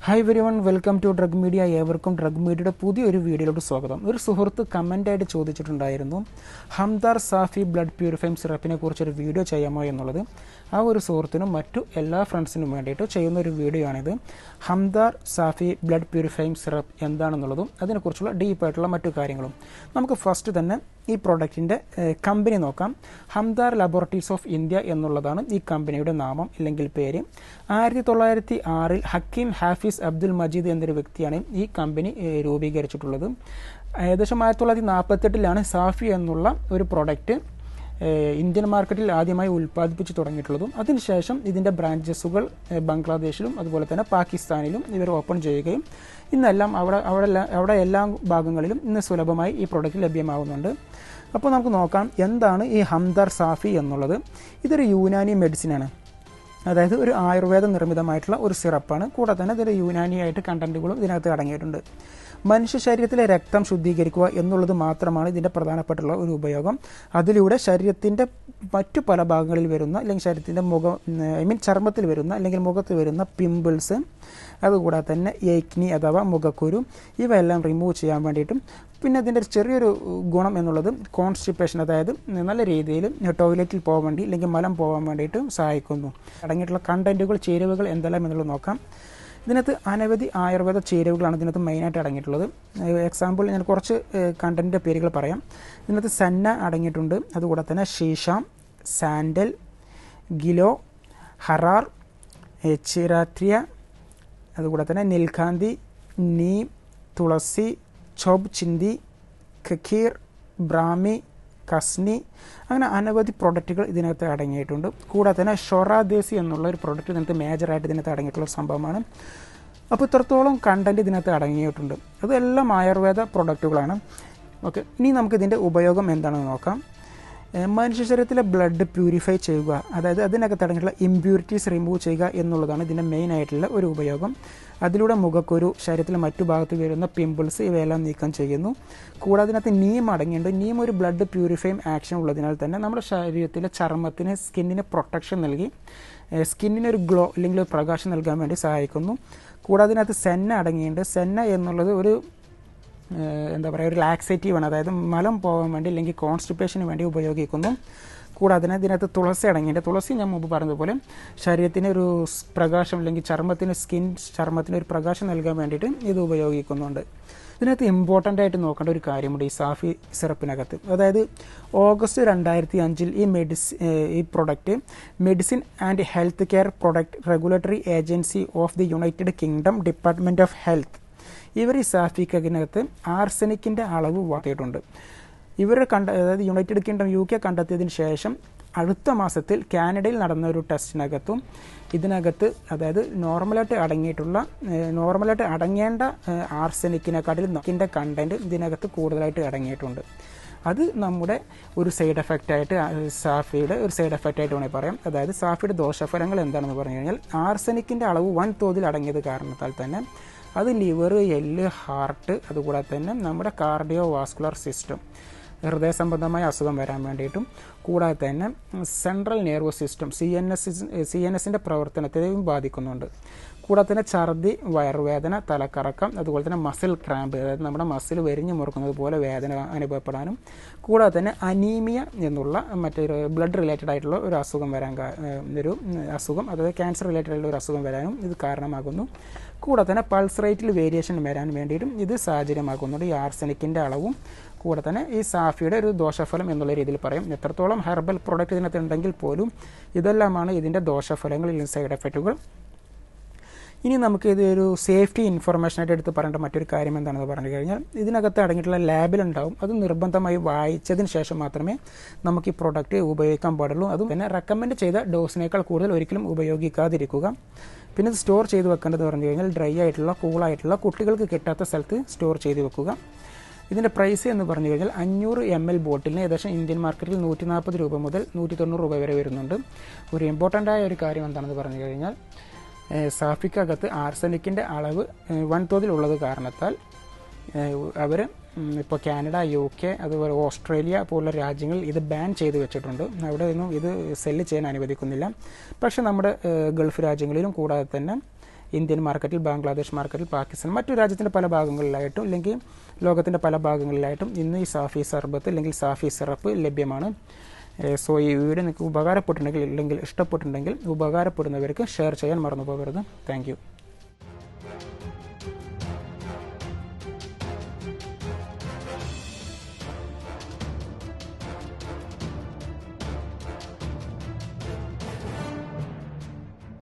Hi everyone, welcome to drug media. ഏവർക്കും drug മീഡിയയുടെ പുതിയൊരു വീഡിയോയിലോട്ട് സ്വാഗതം. ഒരു സുഹൃത്ത് കമൻ്റായിട്ട് ചോദിച്ചിട്ടുണ്ടായിരുന്നു, ഹംദാർ സാഫി ബ്ലഡ് പ്യൂരിഫൈങ് സിറപ്പിനെ കുറിച്ചൊരു വീഡിയോ ചെയ്യാമോ എന്നുള്ളത്. ആ ഒരു സുഹൃത്തിനും മറ്റു എല്ലാ ഫ്രണ്ട്സിനും വേണ്ടിയിട്ട് ചെയ്യുന്ന ഒരു വീഡിയോ ആണിത്. ഹംദാർ സാഫി ബ്ലഡ് പ്യൂരിഫൈങ് സിറപ്പ് എന്താണെന്നുള്ളതും അതിനെക്കുറിച്ചുള്ള ഡീപ്പായിട്ടുള്ള മറ്റു കാര്യങ്ങളും. നമുക്ക് ഫസ്റ്റ് തന്നെ ഈ പ്രോഡക്റ്റിൻ്റെ കമ്പനി നോക്കാം. ഹംദാർ ലബോറട്ടറീസ് ഓഫ് ഇന്ത്യ എന്നുള്ളതാണ് ഈ കമ്പനിയുടെ നാമം അല്ലെങ്കിൽ പേര്. 1906 ഹക്കീം ഹാഫിസ് അബ്ദുൽ മജീദ് എന്നൊരു വ്യക്തിയാണ് ഈ കമ്പനി രൂപീകരിച്ചിട്ടുള്ളത്. ഏകദേശം 1948 സാഫി എന്നുള്ള ഒരു പ്രോഡക്റ്റ് ഇന്ത്യൻ മാർക്കറ്റിൽ ആദ്യമായി ഉൽപ്പാദിപ്പിച്ച് തുടങ്ങിയിട്ടുള്ളതും അതിനുശേഷം ഇതിൻ്റെ ബ്രാഞ്ചസുകൾ ബംഗ്ലാദേശിലും അതുപോലെ തന്നെ പാകിസ്ഥാനിലും ഇവർ ഓപ്പൺ ചെയ്യുകയും ഇന്നെല്ലാം അവിടെ എല്ലാ ഭാഗങ്ങളിലും ഇന്ന് സുലഭമായി ഈ പ്രോഡക്റ്റ് ലഭ്യമാകുന്നുണ്ട്. അപ്പോൾ നമുക്ക് നോക്കാം എന്താണ് ഈ ഹംദാർ സാഫി എന്നുള്ളത്. ഇതൊരു യൂനാനി മെഡിസിനാണ്, അതായത് ഒരു ആയുർവേദ നിർമ്മിതമായിട്ടുള്ള ഒരു സിറപ്പാണ്. കൂടെ തന്നെ ഇതിൻ്റെ യൂനാനിയായിട്ട് കണ്ടൻറ്റുകളും ഇതിനകത്ത് അടങ്ങിയിട്ടുണ്ട്. മനുഷ്യ ശരീരത്തിലെ രക്തം ശുദ്ധീകരിക്കുക എന്നുള്ളത് മാത്രമാണ് ഇതിൻ്റെ പ്രധാനപ്പെട്ടുള്ള ഒരു ഉപയോഗം. അതിലൂടെ ശരീരത്തിൻ്റെ മറ്റു പല ഭാഗങ്ങളിൽ വരുന്ന അല്ലെങ്കിൽ ശരീരത്തിൻ്റെ ചർമ്മത്തിൽ വരുന്ന അല്ലെങ്കിൽ മുഖത്ത് വരുന്ന പിമ്പിൾസ്, അതുകൂടാതെ തന്നെ ഏക്നി അഥവാ മുഖക്കുരു, ഇവയെല്ലാം റിമൂവ് ചെയ്യാൻ വേണ്ടിയിട്ടും പിന്നെ ഇതിൻ്റെ ചെറിയൊരു ഗുണം എന്നുള്ളത് കോൺസ്റ്റിപ്പേഷൻ, അതായത് നല്ല രീതിയിൽ ടോയ്ലറ്റിൽ പോകാൻ വേണ്ടി അല്ലെങ്കിൽ മലം പോകാൻ വേണ്ടിയിട്ട് സഹായിക്കുന്നു. അടങ്ങിയിട്ടുള്ള കണ്ടൻറ്റുകൾ, ചേരുവകൾ എന്തെല്ലാം എന്നുള്ളത് നോക്കാം. ഇതിനകത്ത് അനവധി ആയുർവേദ ചേരുവകളാണ് ഇതിനകത്ത് മെയിനായിട്ട് അടങ്ങിയിട്ടുള്ളത്. എക്സാമ്പിൾ ഞാൻ കുറച്ച് കണ്ടൻറ്റിൻ്റെ പേരുകൾ പറയാം. ഇതിനകത്ത് സന്ന അടങ്ങിയിട്ടുണ്ട്, അതുകൂടെ തന്നെ ഷീഷാം, സാൻഡൽ, ഗിലോ, ഹറാർ, ചിരാട്രിയ, അതുകൂടെ തന്നെ നിൽഖാന്തി, നീം, തുളസി, ചോബ് ചിന്തി, ഖക്കീർ, ബ്രാഹ്മി, കസ്നി, അങ്ങനെ അനവധി പ്രൊഡക്റ്റുകൾ ഇതിനകത്ത് അടങ്ങിയിട്ടുണ്ട്. കൂടാതെ തന്നെ ഷൊറാദേശി എന്നുള്ള ഒരു പ്രൊഡക്റ്റ് ഇതിനകത്ത് മേജറായിട്ട് ഇതിനകത്ത് അടങ്ങിയിട്ടുള്ള ഒരു സംഭവമാണ്. അപ്പോൾ ഇത്രത്തോളം കണ്ടൻറ്റ് ഇതിനകത്ത് അടങ്ങിയിട്ടുണ്ട്. അതെല്ലാം ആയുർവേദ പ്രൊഡക്റ്റുകളാണ്. ഓക്കെ, ഇനി നമുക്കിതിൻ്റെ ഉപയോഗം എന്താണെന്ന് നോക്കാം. മനുഷ്യ ശരീരത്തിലെ ബ്ലഡ് പ്യൂരിഫൈ ചെയ്യുക, അതായത് അതിനകത്ത് അടങ്ങിയിട്ടുള്ള ഇമ്പ്യൂരിറ്റീസ് റിമൂവ് ചെയ്യുക എന്നുള്ളതാണ് ഇതിൻ്റെ മെയിൻ ആയിട്ടുള്ള ഒരു ഉപയോഗം. അതിലൂടെ മുഖക്കുരു, ശരീരത്തിലെ മറ്റു ഭാഗത്ത് വരുന്ന പിമ്പിൾസ്, ഇവയെല്ലാം നീക്കം ചെയ്യുന്നു. കൂടാതെ അതിനകത്ത് നീം അടങ്ങിയിട്ടുണ്ട്. നീം ഒരു ബ്ലഡ് പ്യൂരിഫൈങ് ആക്ഷൻ ഉള്ളതിനാൽ തന്നെ നമ്മുടെ ശരീരത്തിലെ ചർമ്മത്തിന്, സ്കിന്നിന് പ്രൊട്ടക്ഷൻ നൽകി സ്കിന്നിനൊരു ഗ്ലോ അല്ലെങ്കിൽ ഒരു പ്രകാശം നൽകാൻ വേണ്ടി സഹായിക്കുന്നു. കൂടാതെ അതിനകത്ത് സെന്ന അടങ്ങിയിട്ടുണ്ട്. സെന്ന എന്നുള്ളത് ഒരു ഒരു ലാക്സേറ്റീവാണ്, അതായത് മലം പോകാൻ വേണ്ടി അല്ലെങ്കിൽ കോൺസ്റ്റിപ്പേഷന് വേണ്ടി ഉപയോഗിക്കുന്നു. കൂടാതെ ഇതിനകത്ത് തുളസി അടങ്ങിയിട്ടുണ്ട്. തുളസി ഞാൻ മുമ്പ് പറഞ്ഞതുപോലെ ശരീരത്തിന് ഒരു പ്രകാശം അല്ലെങ്കിൽ ചർമ്മത്തിന് ഒരു പ്രകാശം നൽകാൻ വേണ്ടിയിട്ട് ഇത് ഉപയോഗിക്കുന്നുണ്ട്. ഇതിനകത്ത് ഇമ്പോർട്ടൻ്റ് ആയിട്ട് നോക്കേണ്ട ഒരു കാര്യമുണ്ട് ഈ സാഫി സിറപ്പിനകത്ത്. അതായത് ഓഗസ്റ്റ് 2005 ഈ product medicine and health care product regulatory agency of the United kingdom department of health ഇവർ ഈ സാഫിക്കകത്ത് ആർസനിക്കിൻ്റെ അളവ് വാർത്തിയിട്ടുണ്ട്. അതായത് യുണൈറ്റഡ് കിങ്ഡം UK കണ്ടെത്തിയതിന് ശേഷം അടുത്ത മാസത്തിൽ കാനഡയിൽ നടന്ന ഒരു ടെസ്റ്റിനകത്തും ഇതിനകത്ത്, അതായത് നോർമലായിട്ട് അടങ്ങേണ്ട ആർസനിക്കിനെക്കാട്ടിലും ഇതിൻ്റെ കണ്ടൻറ്റ് ഇതിനകത്ത് കൂടുതലായിട്ട് അടങ്ങിയിട്ടുണ്ട്. അത് നമ്മുടെ ഒരു സൈഡ് എഫക്റ്റായിട്ട് സാഫിയുടെ ഒരു സൈഡ് എഫക്റ്റായിട്ട് വേണമെങ്കിൽ പറയാം. അതായത് സാഫിയുടെ ദോഷഫലങ്ങൾ എന്താണെന്ന് പറഞ്ഞു കഴിഞ്ഞാൽ ആർസനിക്കിൻ്റെ അളവ് വൻതോതിൽ അടങ്ങിയത് കാരണത്താൽ തന്നെ അത് ലിവർ, എല്ല്, ഹാർട്ട്, അതുകൂടാതെ തന്നെ നമ്മുടെ കാർഡിയോ വാസ്കുലർ സിസ്റ്റം, ഹൃദയ സംബന്ധമായ അസുഖം വരാൻ വേണ്ടിയിട്ടും കൂടാതെ തന്നെ സെൻട്രൽ നെർവസ് സിസ്റ്റം CNS പ്രവർത്തനത്തെയും ബാധിക്കുന്നുണ്ട്. കൂടാതെ തന്നെ ഛർദി, വയറുവേദന, തലക്കറക്കം, അതുപോലെ തന്നെ മസിൽ ക്രാമ്പ്, അതായത് നമ്മുടെ മസിൽ വരിഞ്ഞു മുറുക്കുന്നത് പോലെ വേദന അനുഭവപ്പെടാനും കൂടാതെ തന്നെ അനീമിയ എന്നുള്ള മറ്റൊരു ബ്ലഡ് റിലേറ്റഡ് ആയിട്ടുള്ള ഒരു അസുഖം അതായത് ക്യാൻസർ റിലേറ്റഡ് ആയിട്ടുള്ള ഒരു അസുഖം വരാനും ഇത് കാരണമാകുന്നു. കൂടാതെ തന്നെ പൾസ് റേറ്റിൽ വേരിയേഷൻ വരാൻ വേണ്ടിയിട്ടും ഇത് സാഹചര്യമാക്കുന്നുണ്ട്. ഈ ആർസനിക്കിൻ്റെ അളവും കൂടെ തന്നെ ഈ സാഫിയുടെ ഒരു ദോഷഫലം എന്നുള്ള രീതിയിൽ പറയും. എത്രത്തോളം ഹെർബൽ പ്രോഡക്റ്റ് ഇതിനകത്ത് ഉണ്ടെങ്കിൽ പോലും ഇതെല്ലാമാണ് ഇതിൻ്റെ ദോഷഫലങ്ങൾ, സൈഡ് എഫക്റ്റുകൾ. ഇനി നമുക്ക് ഇതൊരു സേഫ്റ്റി ഇൻഫർമേഷനായിട്ട് എടുത്ത് പറയേണ്ട മറ്റൊരു കാര്യം എന്താണെന്ന് പറഞ്ഞു കഴിഞ്ഞാൽ ഇതിനകത്ത് അടങ്ങിയിട്ടുള്ള ലാബിലുണ്ടാവും. അത് നിർബന്ധമായി വായിച്ചതിന് ശേഷം മാത്രമേ നമുക്ക് ഈ പ്രോഡക്റ്റ് ഉപയോഗിക്കാൻ പാടുള്ളൂ. അതും പിന്നെ റെക്കമെൻഡ് ചെയ്ത ഡോസിനേക്കാൾ കൂടുതൽ ഒരിക്കലും ഉപയോഗിക്കാതിരിക്കുക. പിന്നെ ഇത് സ്റ്റോർ ചെയ്ത് വെക്കേണ്ടത് പറഞ്ഞു കഴിഞ്ഞാൽ ഡ്രൈ ആയിട്ടുള്ള, കൂളായിട്ടുള്ള, കുട്ടികൾക്ക് കിട്ടാത്ത സ്ഥലത്ത് സ്റ്റോർ ചെയ്ത് വെക്കുക. ഇതിൻ്റെ പ്രൈസ് എന്ന് പറഞ്ഞു കഴിഞ്ഞാൽ 500 ml ബോട്ടിലിന് ഏകദേശം ഇന്ത്യൻ മാർക്കറ്റിൽ 140 രൂപ മുതൽ 190 രൂപ വരെ വരുന്നുണ്ട്. ഒരു ഇമ്പോർട്ടൻ്റായ ഒരു കാര്യം എന്താണെന്ന് പറഞ്ഞു കഴിഞ്ഞാൽ സാഫിക്കകത്ത് ആർസനിക്കിൻ്റെ അളവ് വൻതോതിൽ ഉള്ളത് കാരണത്താൽ അവർ ഇപ്പോൾ കാനഡ, UK, അതുപോലെ ഓസ്ട്രേലിയ പോലുള്ള രാജ്യങ്ങളിൽ ഇത് ബാൻ ചെയ്ത് വെച്ചിട്ടുണ്ട്. അവിടെ ഒന്നും ഇത് സെല്ല് ചെയ്യാൻ അനുവദിക്കുന്നില്ല. പക്ഷേ നമ്മുടെ ഗൾഫ് രാജ്യങ്ങളിലും കൂടാതെ തന്നെ ഇന്ത്യൻ മാർക്കറ്റിൽ, ബംഗ്ലാദേശ് മാർക്കറ്റിൽ, പാകിസ്ഥാൻ, മറ്റു രാജ്യത്തിൻ്റെ പല ഭാഗങ്ങളിലായിട്ടും അല്ലെങ്കിൽ ലോകത്തിൻ്റെ പല ഭാഗങ്ങളിലായിട്ടും ഇന്ന് ഈ സാഫി സർബത്ത് അല്ലെങ്കിൽ സാഫി സിറപ്പ് ലഭ്യമാണ്. സോ ഈ വീഡിയോ നിങ്ങൾക്ക് ഉപകാരപ്പെട്ടിട്ടുണ്ടെങ്കിൽ അല്ലെങ്കിൽ ഇഷ്ടപ്പെട്ടിട്ടുണ്ടെങ്കിൽ ഉപകാരപ്പെടുന്നവർക്ക് ഷെയർ ചെയ്യാൻ മറന്നു പോകരുത്. Thank you.